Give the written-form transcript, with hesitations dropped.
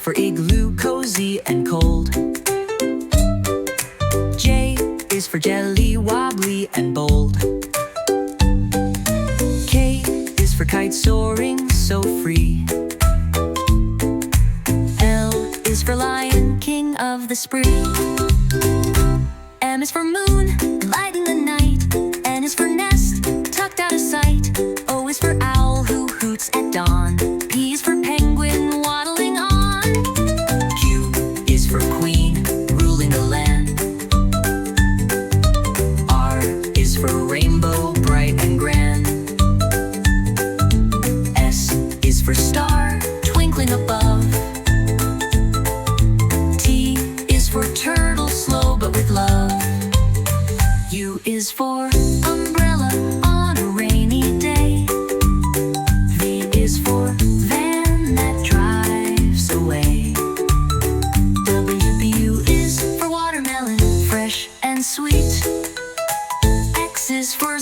for igloo, cozy and cold. J is for jelly, wobbly and bold. K is for kite, soaring so free. L is for lion, king of the spree. M is for moon, light in the night. N is for nest, tucked out of sight. O is for owl, who hoots at dawn. P is for penguin, waddling on. Q is for queen, ruling the land. R is for rainbow, bright and grand. S is for star, twinkling above. T is for turtle, slow but with love. U is for umbrella on a rainy day. V is for van that drives away. W is for watermelon, fresh and sweet. X is for